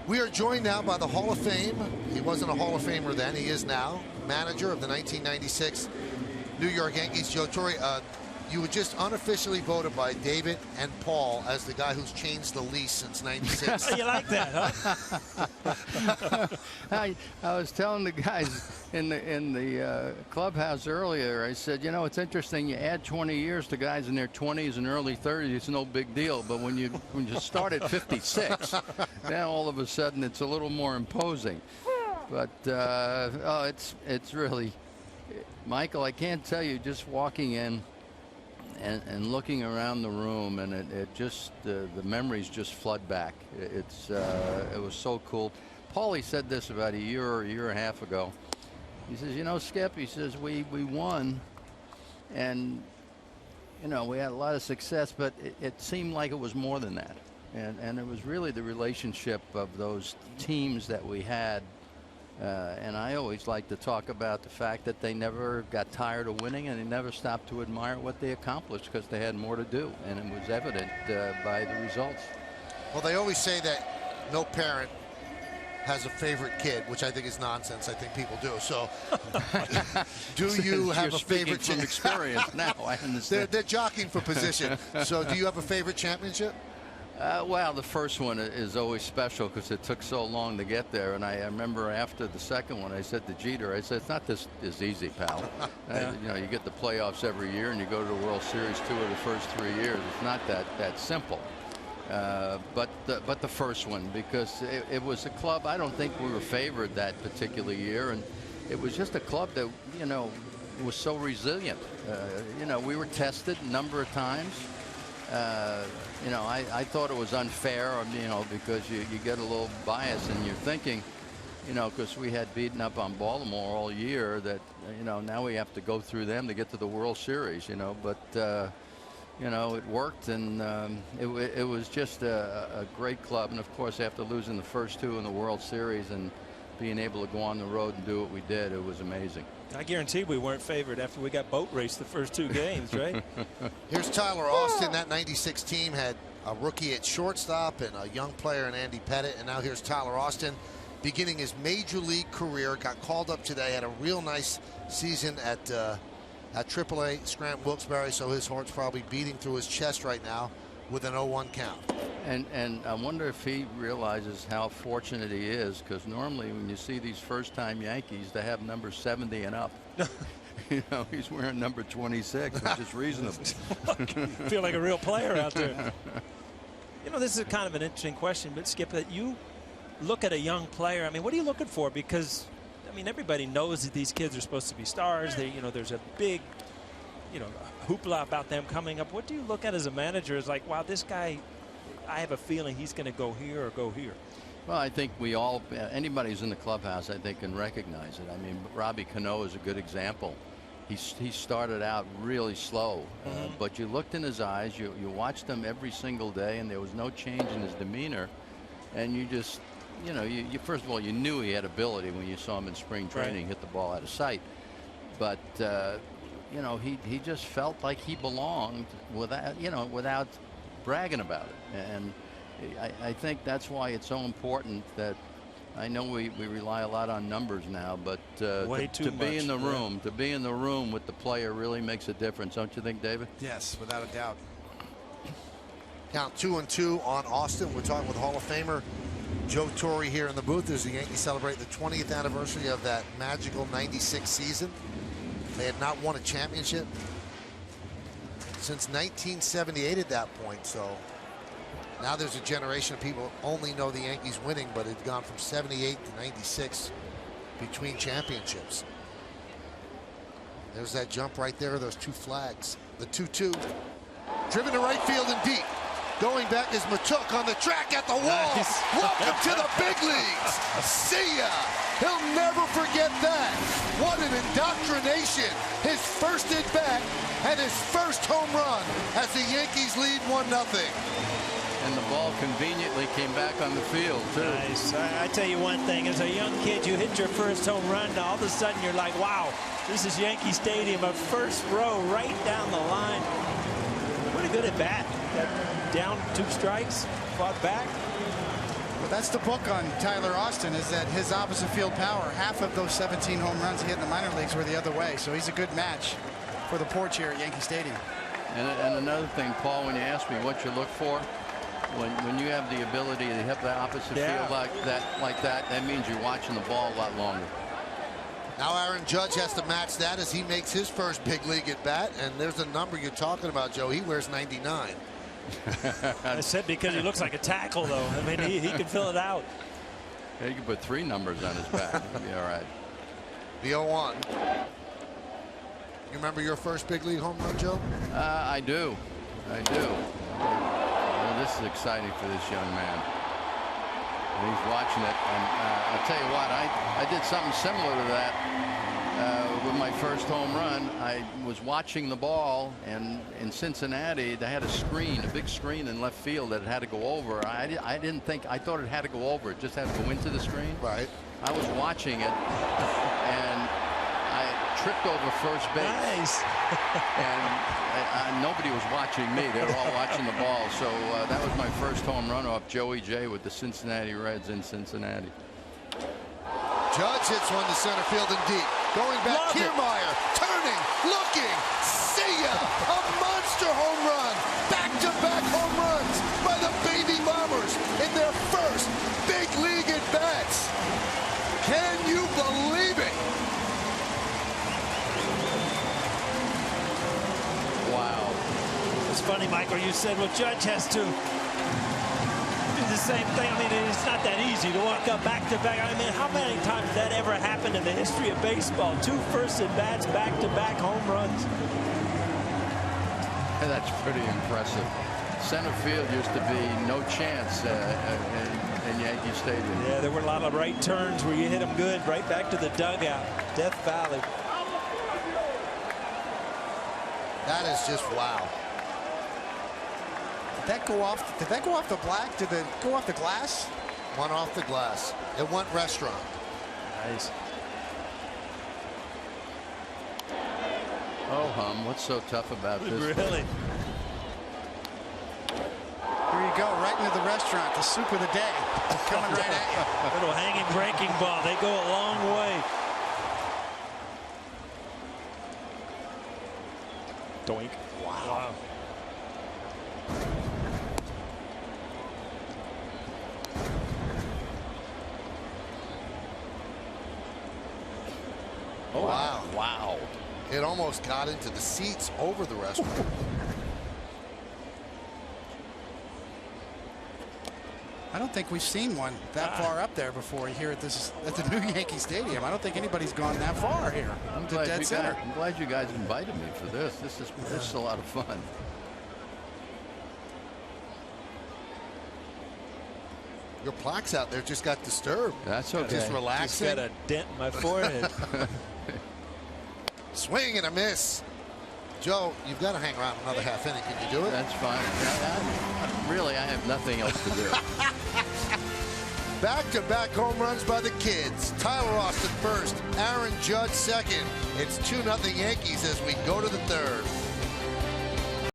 We are joined now by the Hall of Fame. He wasn't a Hall of Famer then. He is now manager of the 1996 New York Yankees. Joe Torre, you were just unofficially voted by David and Paul as the guy who's changed the lease since '96. You like that, huh? I was telling the guys in the clubhouse earlier. I said, you know, it's interesting. You add 20 years to guys in their 20s and early 30s, it's no big deal. But when you start at 56, then all of a sudden it's a little more imposing. But oh, it's really, Michael, I can't tell you, just walking in and looking around the room, and it just the memories just flood back. It was so cool. Paulie said this about a year and a half ago. He says, you know, Skip, he says, we won, and you know, we had a lot of success, but it seemed like it was more than that, and it was really the relationship of those teams that we had. And I always like to talk about the fact that they never got tired of winning, and they never stopped to admire what they accomplished because they had more to do, and it was evident by the results. Well, they always say that no parent has a favorite kid, which I think is nonsense. I think people do. So, do you have a favorite from experience? Now I understand. They're jockeying for position. So, do you have a favorite championship? Well, the first one is always special because it took so long to get there. And I remember after the second one, I said to Jeter, I said, it's not this easy, pal. Yeah. You know, you get the playoffs every year and you go to the World Series 2 of the first 3 years. It's not that simple. But the first one, because it was a club, I don't think we were favored that particular year. And it was just a club that, you know, was so resilient. You know, we were tested a number of times. You know, I thought it was unfair, you know, because you get a little bias and you're thinking, you know, because we had beaten up on Baltimore all year that, you know, now we have to go through them to get to the World Series, you know, but, you know, it worked, and it was just a great club. And of course, after losing the first 2 in the World Series and being able to go on the road and do what we did, it was amazing. I guarantee we weren't favored after we got boat raced the first 2 games, right? Here's Tyler Austin. That '96 team had a rookie at shortstop and a young player in Andy Pettit. And now here's Tyler Austin beginning his major league career. Got called up today. Had a real nice season at AAA Scranton Wilkes-Barre. So his heart's probably beating through his chest right now with an 0-1 count. And I wonder if he realizes how fortunate he is, because normally when you see these first-time Yankees, they have number 70 and up. You know, he's wearing number 26, which is reasonable. Feel like a real player out there. You know, this is kind of an interesting question, but Skip, that you look at a young player, I mean, what are you looking for? Because, I mean, everybody knows that these kids are supposed to be stars. They, you know, there's a big, you know, hoopla about them coming up. What do you look at as a manager as like, wow, this guy, I have a feeling he's going to go here or go here? Well, I think we all, anybody who's in the clubhouse, I think, can recognize it. I mean, Robbie Cano is a good example. He started out really slow, but you looked in his eyes, you watched him every single day, and there was no change in his demeanor. And you just, you know, you first of all, you knew he had ability when you saw him in spring training, hit the ball out of sight. But, you know, he just felt like he belonged without, you know, without bragging about it. And I think that's why it's so important that, I know we rely a lot on numbers now, but to be in the room, to be in the room with the player really makes a difference, don't you think, David? Yes, without a doubt. Count 2-2 on Austin. We're talking with Hall of Famer Joe Torre here in the booth as the Yankees celebrate the 20th anniversary of that magical '96 season. They had not won a championship since 1978 at that point, so now there's a generation of people who only know the Yankees winning, but it's gone from 78 to 96 between championships. There's that jump right there, those 2 flags. The 2-2. Driven to right field and deep. Going back is Matuk on the track at the wall. Nice. Welcome to the big leagues. See ya. He'll never forget that. What an indoctrination. His first at bat and his first home run as the Yankees lead 1-0. And the ball conveniently came back on the field, too. Nice. I tell you one thing, as a young kid, you hit your first home run, and all of a sudden you're like, wow, this is Yankee Stadium, a first row right down the line. What a good at bat. Down 2 strikes, fought back. That's the book on Tyler Austin, is that his opposite field power, half of those 17 home runs he hit in the minor leagues were the other way. So he's a good match for the porch here at Yankee Stadium. And another thing, Paul, when you ask me what you look for, when you have the ability to hit the opposite field like that means you're watching the ball a lot longer. Now Aaron Judge has to match that as he makes his first big league at bat, and there's the number you're talking about, Joe. He wears 99. I said because he looks like a tackle, though. I mean, he can fill it out. Yeah, he can put 3 numbers on his back. He'll be all right. The 0-1. You remember your first big league home run, Joe? I do. Well, this is exciting for this young man. And he's watching it, and I'll tell you what, I did something similar to that with my first home run. I was watching the ball, and in Cincinnati they had a big screen in left field that had to go over. I didn't think, I thought it had to go over. It just had to go into the screen. Right. I was watching it, and I tripped over first base. Nice. And nobody was watching me. They were all watching the ball. So that was my first home run off Joey J with the Cincinnati Reds in Cincinnati. Judge hits one to center field and deep. Going back, Kiermaier turning, looking, see ya! A monster home run! Back-to-back home runs by the Baby Bombers in their first big league at-bats. Can you believe it? Wow. It's funny, Michael, you said, well, Judge has to do the same thing. I mean, it's not that easy to walk up back-to-back. I mean, how many times has that ever happened in the history of baseball? 2 first at-bats, back-to-back home runs. That's pretty impressive. Center field used to be no chance in Yankee Stadium. Yeah, there were a lot of right turns where you hit them good, right back to the dugout. Death Valley. That is just wow. Did that go off the black? Did it go off the glass? One off the glass. It went restaurant. Nice. Oh, hum, what's so tough about this? Really? Here you go, right into the restaurant. The soup of the day coming right at you. Little hanging breaking ball. They go a long way. Doink. Wow. Oh, wow. Wow. It almost got into the seats over the restaurant. I don't think we've seen one that far up there before here at the new Yankee Stadium. I don't think anybody's gone that far here. I'm glad you guys invited me for this. This is a lot of fun. Your plaques out there just got disturbed. That's okay. Just relaxing. Just got a dent in my forehead. Swing and a miss. Joe, you've got to hang around another half inning. Can you do it? That's fine. Really, I have nothing else to do. Back-to-back home runs by the kids. Tyler Austin first, Aaron Judge second. It's 2-0 Yankees as we go to the third.